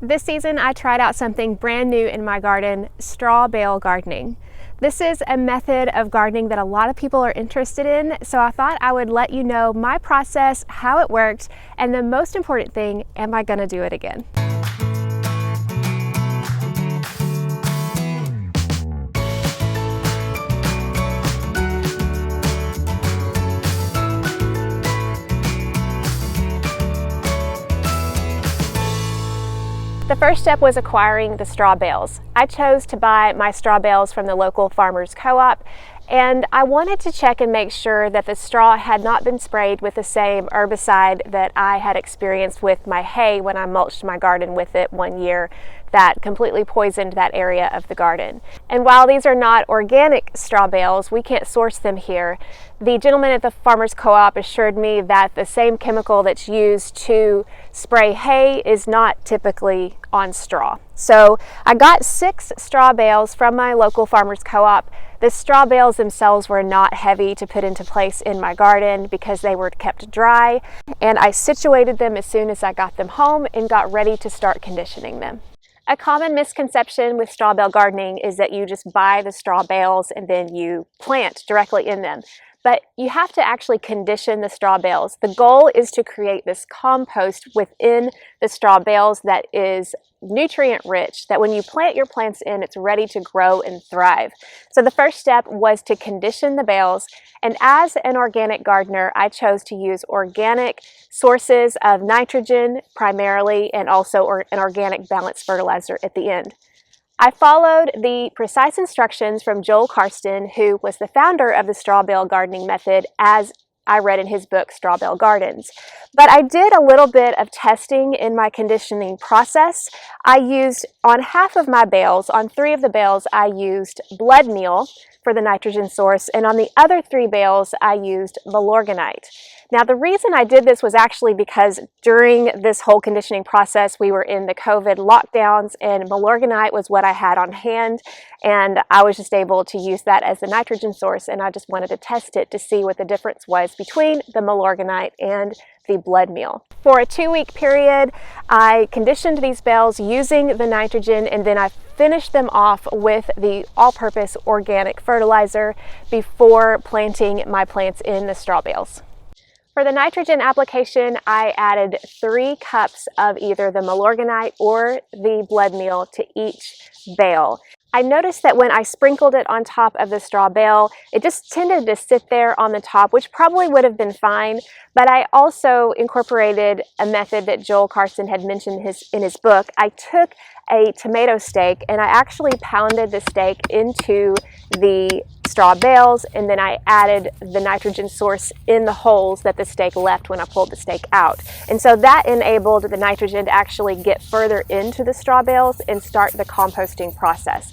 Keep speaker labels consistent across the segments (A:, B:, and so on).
A: This season I tried out something brand new in my garden, straw bale gardening. This is a method of gardening that a lot of people are interested in, so I thought I would let you know my process, how it worked, and the most important thing, am I gonna do it again? The first step was acquiring the straw bales. I chose to buy my straw bales from the local farmers co-op, and I wanted to check and make sure that the straw had not been sprayed with the same herbicide that I had experienced with my hay when I mulched my garden with it one year that completely poisoned that area of the garden. And while these are not organic straw bales, we can't source them here, the gentleman at the farmers co-op assured me that the same chemical that's used to spray hay is not typically on straw. So I got 6 straw bales from my local farmers co-op. The straw bales themselves were not heavy to put into place in my garden because they were kept dry, and I situated them as soon as I got them home and got ready to start conditioning them. A common misconception with straw bale gardening is that you just buy the straw bales and then you plant directly in them. But you have to actually condition the straw bales. The goal is to create this compost within the straw bales that is nutrient rich, that when you plant your plants in, it's ready to grow and thrive. So the first step was to condition the bales, and as an organic gardener, I chose to use organic sources of nitrogen primarily, and also an organic balanced fertilizer at the end. I followed the precise instructions from Joel Karsten, who was the founder of the straw bale gardening method, as I read in his book, Straw Bale Gardens. But I did a little bit of testing in my conditioning process. I used, on half of my bales, on 3 of the bales, I used blood meal for the nitrogen source, and on the other 3 bales, I used Milorganite. Now, the reason I did this was actually because during this whole conditioning process, we were in the COVID lockdowns, and Milorganite was what I had on hand, and I was just able to use that as the nitrogen source, and I just wanted to test it to see what the difference was between the Milorganite and the blood meal. For a 2-week period, I conditioned these bales using the nitrogen, and then I finished them off with the all-purpose organic fertilizer before planting my plants in the straw bales. For the nitrogen application, I added 3 cups of either the Milorganite or the blood meal to each bale. I noticed that when I sprinkled it on top of the straw bale, it just tended to sit there on the top, which probably would have been fine, but I also incorporated a method that Joel Karsten had mentioned in his book. I took a tomato stake and I actually pounded the stake into the straw bales, and then I added the nitrogen source in the holes that the stake left when I pulled the stake out. And so that enabled the nitrogen to actually get further into the straw bales and start the composting process.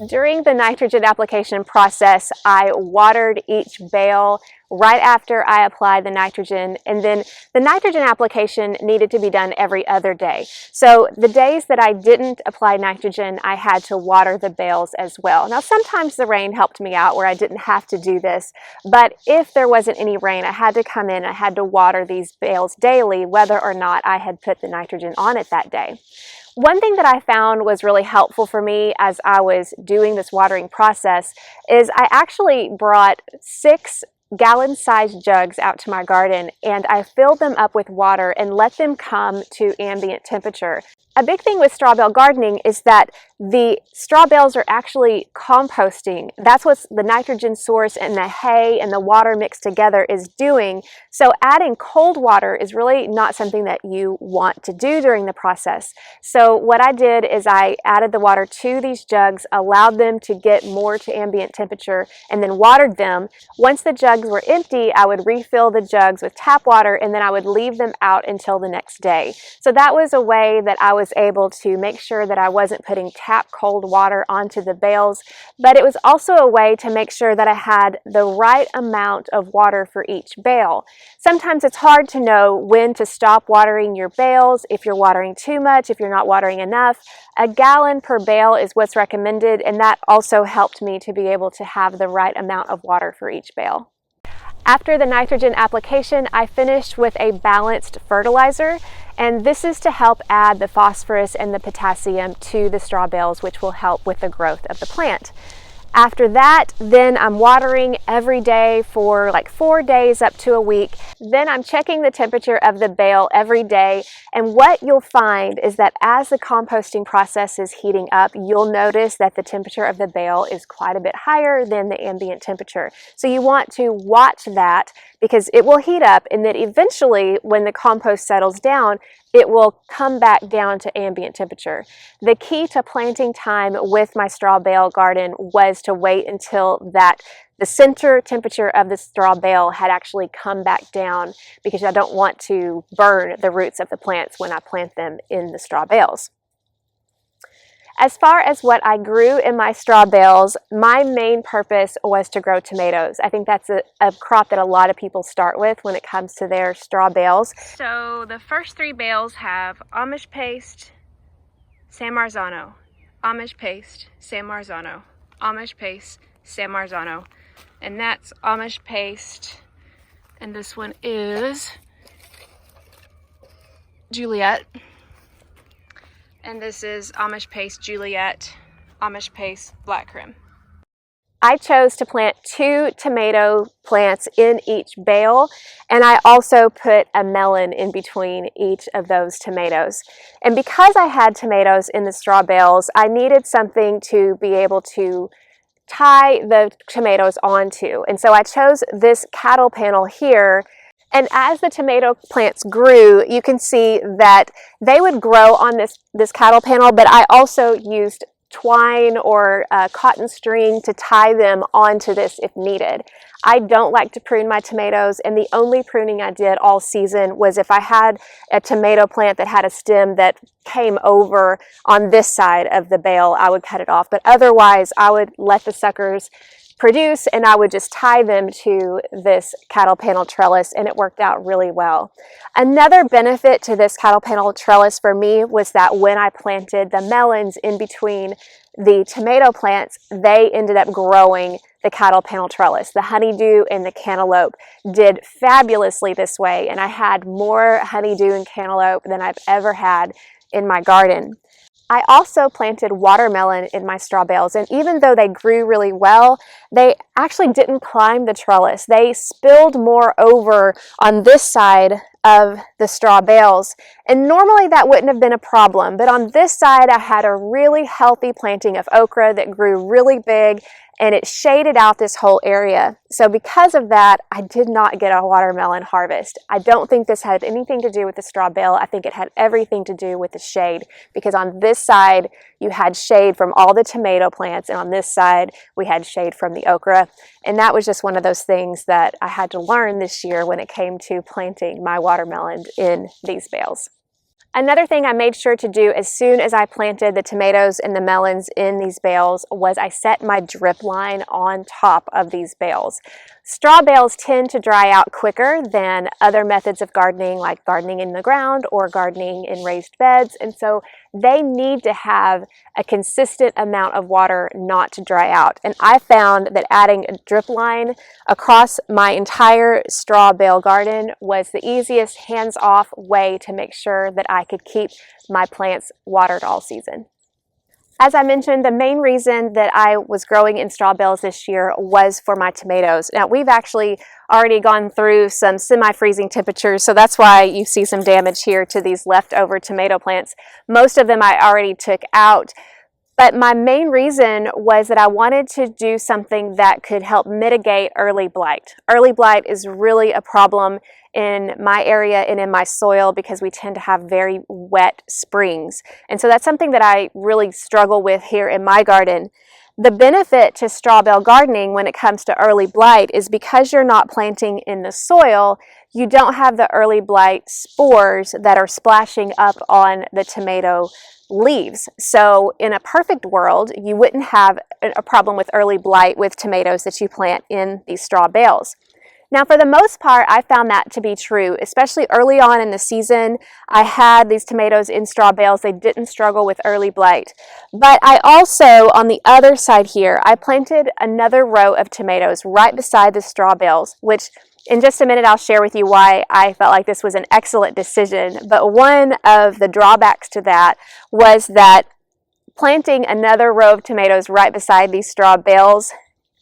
A: During the nitrogen application process, I watered each bale right after I applied the nitrogen, and then the nitrogen application needed to be done every other day. So the days that I didn't apply nitrogen, I had to water the bales as well. Now, sometimes the rain helped me out where I didn't have to do this, but if there wasn't any rain, I had to come in, I had to water these bales daily, whether or not I had put the nitrogen on it that day. One thing that I found was really helpful for me as I was doing this watering process is I actually brought 6 gallon-sized jugs out to my garden, and I filled them up with water and let them come to ambient temperature. A big thing with straw bale gardening is that the straw bales are actually composting. That's what the nitrogen source and the hay and the water mixed together is doing. So adding cold water is really not something that you want to do during the process. So what I did is I added the water to these jugs, allowed them to get more to ambient temperature, and then watered them. Once the jugs were empty, I would refill the jugs with tap water, and then I would leave them out until the next day. So that was a way that I was able to make sure that I wasn't putting tap cold water onto the bales, but it was also a way to make sure that I had the right amount of water for each bale. Sometimes it's hard to know when to stop watering your bales, if you're watering too much, if you're not watering enough. A gallon per bale is what's recommended, and that also helped me to be able to have the right amount of water for each bale. After the nitrogen application, I finished with a balanced fertilizer, and this is to help add the phosphorus and the potassium to the straw bales, which will help with the growth of the plant. After that, then I'm watering every day for like 4 days up to a week. Then I'm checking the temperature of the bale every day. And what you'll find is that as the composting process is heating up, you'll notice that the temperature of the bale is quite a bit higher than the ambient temperature. So you want to watch that because it will heat up, and then eventually when the compost settles down, it will come back down to ambient temperature. The key to planting time with my straw bale garden was to wait until the center temperature of the straw bale had actually come back down, because I don't want to burn the roots of the plants when I plant them in the straw bales. As far as what I grew in my straw bales, my main purpose was to grow tomatoes. I think that's a crop that a lot of people start with when it comes to their straw bales. So the first 3 bales have Amish paste, San Marzano, Amish paste, San Marzano, Amish paste, San Marzano. And that's Amish paste, and this one is Juliet. And this is Amish paste Juliet, Amish paste Black Creme. I chose to plant 2 tomato plants in each bale, and I also put a melon in between each of those tomatoes. And because I had tomatoes in the straw bales, I needed something to be able to tie the tomatoes onto. And so I chose this cattle panel here. And as the tomato plants grew, you can see that they would grow on this cattle panel, but I also used twine or cotton string to tie them onto this if needed. I don't like to prune my tomatoes, and the only pruning I did all season was if I had a tomato plant that had a stem that came over on this side of the bale, I would cut it off. But otherwise, I would let the suckers produce, and I would just tie them to this cattle panel trellis, and it worked out really well. Another benefit to this cattle panel trellis for me was that when I planted the melons in between the tomato plants, they ended up growing the cattle panel trellis. The honeydew and the cantaloupe did fabulously this way, and I had more honeydew and cantaloupe than I've ever had in my garden. I also planted watermelon in my straw bales, and even though they grew really well, they actually didn't climb the trellis. They spilled more over on this side of the straw bales, and normally that wouldn't have been a problem, but on this side I had a really healthy planting of okra that grew really big, and it shaded out this whole area. So because of that, I did not get a watermelon harvest. I don't think this had anything to do with the straw bale. I think it had everything to do with the shade, because on this side you had shade from all the tomato plants, and on this side we had shade from the okra. And that was just one of those things that I had to learn this year when it came to planting my watermelon in these bales. Another thing I made sure to do as soon as I planted the tomatoes and the melons in these bales was I set my drip line on top of these bales. Straw bales tend to dry out quicker than other methods of gardening, like gardening in the ground or gardening in raised beds, and so they need to have a consistent amount of water not to dry out. And I found that adding a drip line across my entire straw bale garden was the easiest hands-off way to make sure that I could keep my plants watered all season. As I mentioned, the main reason that I was growing in straw bales this year was for my tomatoes. Now, we've actually already gone through some semi-freezing temperatures, so that's why you see some damage here to these leftover tomato plants. Most of them I already took out, but my main reason was that I wanted to do something that could help mitigate early blight. Early blight is really a problem in my area and in my soil because we tend to have very wet springs. And so that's something that I really struggle with here in my garden. The benefit to straw bale gardening when it comes to early blight is because you're not planting in the soil, you don't have the early blight spores that are splashing up on the tomato leaves. So in a perfect world, you wouldn't have a problem with early blight with tomatoes that you plant in these straw bales. Now, for the most part, I found that to be true, especially early on in the season. I had these tomatoes in straw bales. They didn't struggle with early blight. But I also, on the other side here, I planted another row of tomatoes right beside the straw bales, which In just a minute, I'll share with you why I felt like this was an excellent decision. But one of the drawbacks to that was that planting another row of tomatoes right beside these straw bales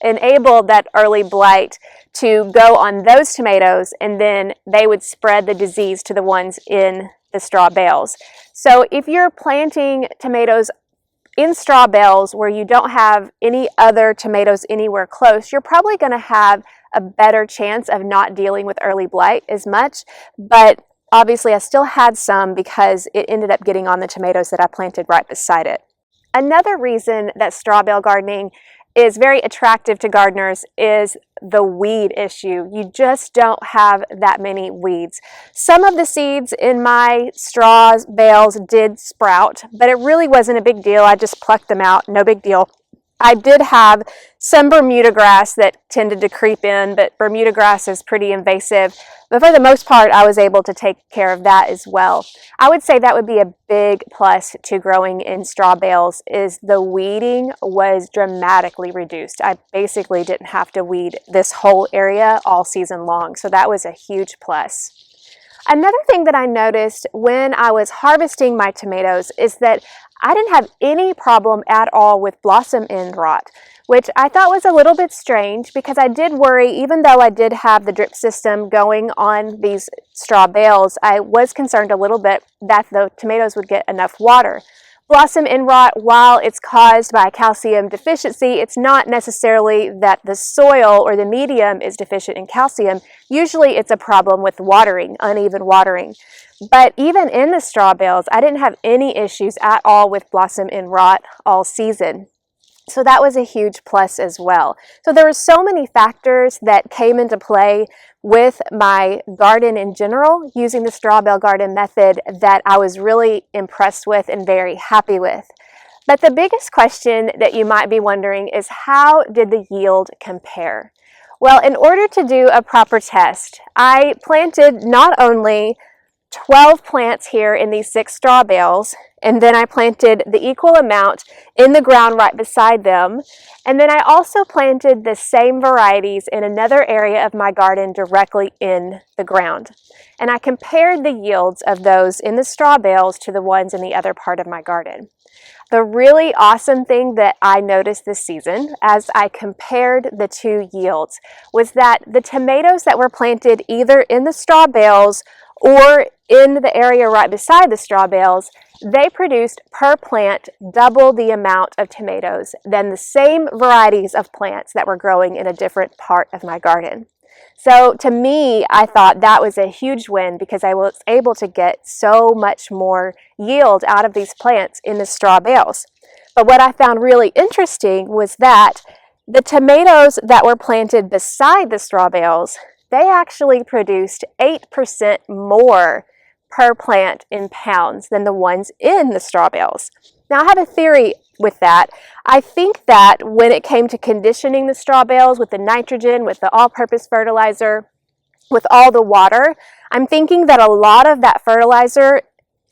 A: enabled that early blight to go on those tomatoes, and then they would spread the disease to the ones in the straw bales. So if you're planting tomatoes in straw bales where you don't have any other tomatoes anywhere close, you're probably going to have a better chance of not dealing with early blight as much. But obviously I still had some because it ended up getting on the tomatoes that I planted right beside it. Another reason that straw bale gardening is very attractive to gardeners is the weed issue. You just don't have that many weeds. Some of the seeds in my straw bales did sprout, but it really wasn't a big deal. I just plucked them out, no big deal. I did have some Bermuda grass that tended to creep in, but Bermuda grass is pretty invasive. But for the most part, I was able to take care of that as well. I would say that would be a big plus to growing in straw bales, is the weeding was dramatically reduced. I basically didn't have to weed this whole area all season long, so that was a huge plus. Another thing that I noticed when I was harvesting my tomatoes is that I didn't have any problem at all with blossom end rot, which I thought was a little bit strange because I did worry, even though I did have the drip system going on these straw bales, I was concerned a little bit that the tomatoes would get enough water. Blossom end rot, while it's caused by calcium deficiency, it's not necessarily that the soil or the medium is deficient in calcium. Usually it's a problem with watering, uneven watering. But even in the straw bales, I didn't have any issues at all with blossom end rot all season. So that was a huge plus as well. So there were so many factors that came into play with my garden in general using the straw bale garden method that I was really impressed with and very happy with. But the biggest question that you might be wondering is, how did the yield compare? Well, in order to do a proper test, I planted not only 12 plants here in these 6 straw bales, and then I planted the equal amount in the ground right beside them. And then I also planted the same varieties in another area of my garden directly in the ground. And I compared the yields of those in the straw bales to the ones in the other part of my garden. The really awesome thing that I noticed this season as I compared the two yields was that the tomatoes that were planted either in the straw bales or in the area right beside the straw bales, they produced per plant double the amount of tomatoes than the same varieties of plants that were growing in a different part of my garden. So to me, I thought that was a huge win because I was able to get so much more yield out of these plants in the straw bales. But what I found really interesting was that the tomatoes that were planted beside the straw bales, they actually produced 8% more per plant in pounds than the ones in the straw bales. Now I have a theory with that. I think that when it came to conditioning the straw bales with the nitrogen, with the all-purpose fertilizer, with all the water, I'm thinking that a lot of that fertilizer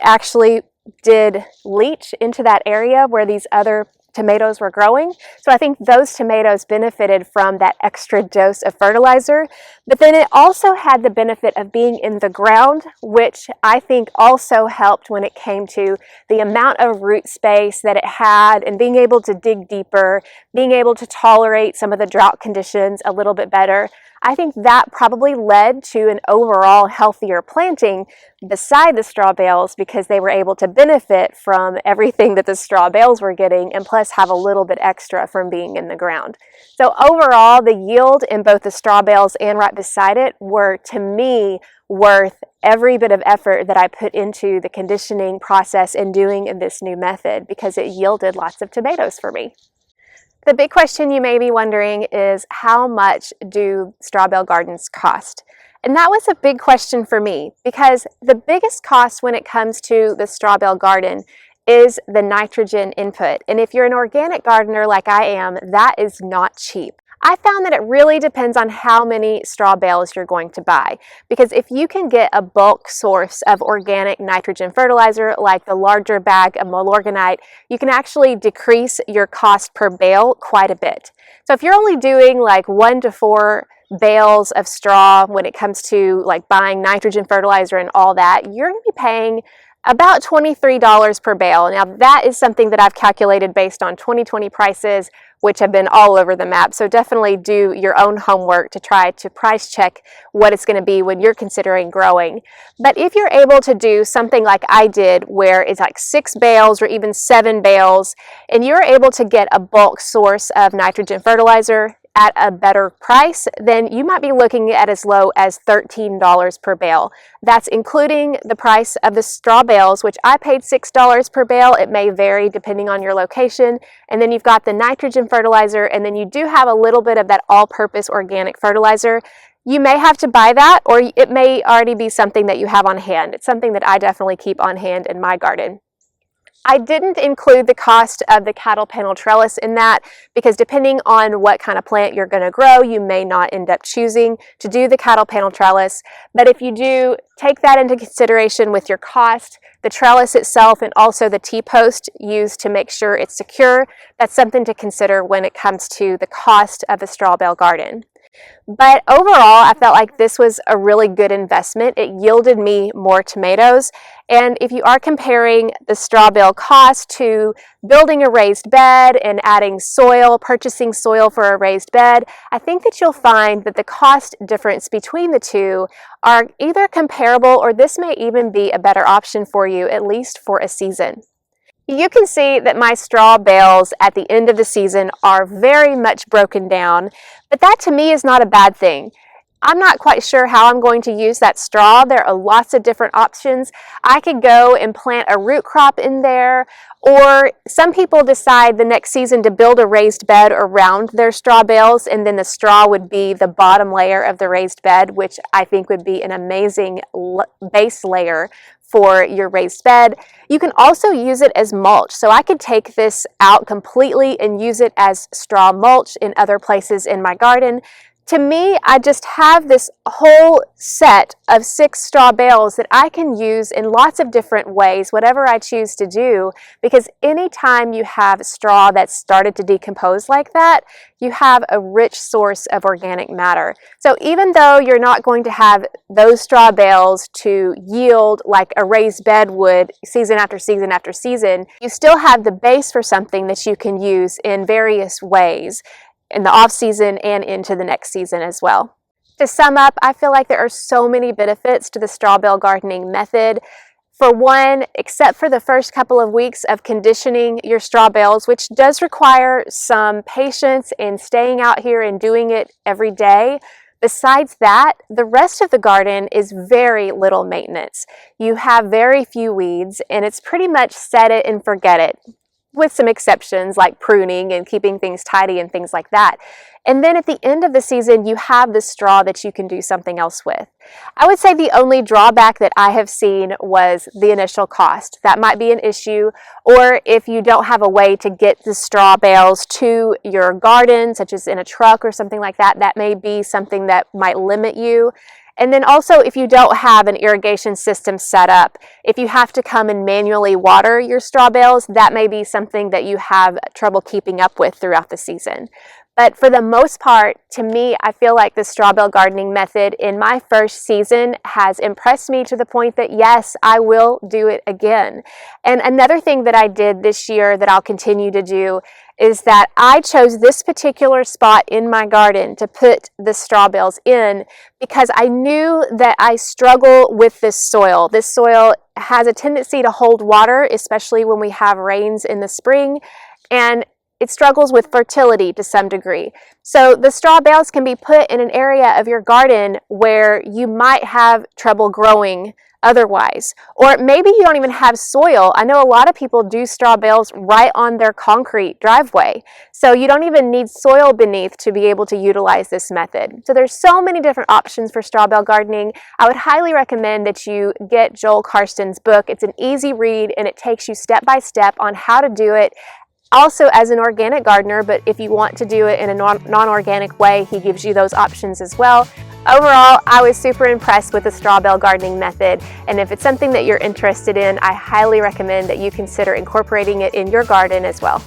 A: actually did leach into that area where these other tomatoes were growing. So I think those tomatoes benefited from that extra dose of fertilizer, but then it also had the benefit of being in the ground, which I think also helped when it came to the amount of root space that it had and being able to dig deeper, being able to tolerate some of the drought conditions a little bit better. I think that probably led to an overall healthier planting beside the straw bales because they were able to benefit from everything that the straw bales were getting and plus have a little bit extra from being in the ground. So overall, the yield in both the straw bales and right beside it were, to me, worth every bit of effort that I put into the conditioning process and doing this new method because it yielded lots of tomatoes for me. The big question you may be wondering is, how much do straw bale gardens cost? And that was a big question for me because the biggest cost when it comes to the straw bale garden is the nitrogen input. And if you're an organic gardener like I am, that is not cheap. I found that it really depends on how many straw bales you're going to buy, because if you can get a bulk source of organic nitrogen fertilizer like the larger bag of Milorganite, you can actually decrease your cost per bale quite a bit. So if you're only doing like 1 to 4 bales of straw when it comes to like buying nitrogen fertilizer and all that, you're going to be paying about $23 per bale. Now that is something that I've calculated based on 2020 prices, which have been all over the map. So definitely do your own homework to try to price check what it's going to be when you're considering growing. But if you're able to do something like I did, where it's like 6 bales or even 7 bales, and you're able to get a bulk source of nitrogen fertilizer at a better price, then you might be looking at as low as $13 per bale. That's including the price of the straw bales, which I paid $6 per bale. It may vary depending on your location. And then you've got the nitrogen fertilizer, and then you do have a little bit of that all-purpose organic fertilizer. You may have to buy that, or it may already be something that you have on hand. It's something that I definitely keep on hand in my garden. I didn't include the cost of the cattle panel trellis in that because depending on what kind of plant you're going to grow, you may not end up choosing to do the cattle panel trellis. But if you do, take that into consideration with your cost. The trellis itself and also the T-post used to make sure it's secure. That's something to consider when it comes to the cost of a straw bale garden. But overall, I felt like this was a really good investment. It yielded me more tomatoes. And if you are comparing the straw bale cost to building a raised bed and adding soil, purchasing soil for a raised bed, I think that you'll find that the cost difference between the two are either comparable, or this may even be a better option for you, at least for a season. You can see that my straw bales at the end of the season are very much broken down, but that to me is not a bad thing. I'm not quite sure how I'm going to use that straw. There are lots of different options. I could go and plant a root crop in there, or some people decide the next season to build a raised bed around their straw bales, and then the straw would be the bottom layer of the raised bed, which I think would be an amazing base layer for your raised bed. You can also use it as mulch. So I could take this out completely and use it as straw mulch in other places in my garden. To me, I just have this whole set of 6 straw bales that I can use in lots of different ways, whatever I choose to do, because anytime you have straw that's started to decompose like that, you have a rich source of organic matter. So even though you're not going to have those straw bales to yield like a raised bed would season after season after season, you still have the base for something that you can use in various ways in the off season and into the next season as well. To sum up, I feel like there are so many benefits to the straw bale gardening method. For one, except for the first couple of weeks of conditioning your straw bales, which does require some patience and staying out here and doing it every day. Besides that, the rest of the garden is very little maintenance. You have very few weeds, and it's pretty much set it and forget it, with some exceptions like pruning and keeping things tidy and things like that. And then at the end of the season, you have the straw that you can do something else with. I would say the only drawback that I have seen was the initial cost. That might be an issue, or if you don't have a way to get the straw bales to your garden, such as in a truck or something like that, that may be something that might limit you. And then also, if you don't have an irrigation system set up, if you have to come and manually water your straw bales, that may be something that you have trouble keeping up with throughout the season. But for the most part, to me, I feel like the straw bale gardening method in my first season has impressed me to the point that yes, I will do it again. And another thing that I did this year that I'll continue to do is that I chose this particular spot in my garden to put the straw bales in because I knew that I struggle with this soil. This soil has a tendency to hold water, especially when we have rains in the spring, and it struggles with fertility to some degree. So the straw bales can be put in an area of your garden where you might have trouble growing otherwise. Or maybe you don't even have soil. I know a lot of people do straw bales right on their concrete driveway. So you don't even need soil beneath to be able to utilize this method. So there's so many different options for straw bale gardening. I would highly recommend that you get Joel Carston's book. It's an easy read and it takes you step by step on how to do it. Also as an organic gardener, but if you want to do it in a non-organic way, he gives you those options as well. Overall, I was super impressed with the straw bale gardening method, and if it's something that you're interested in, I highly recommend that you consider incorporating it in your garden as well.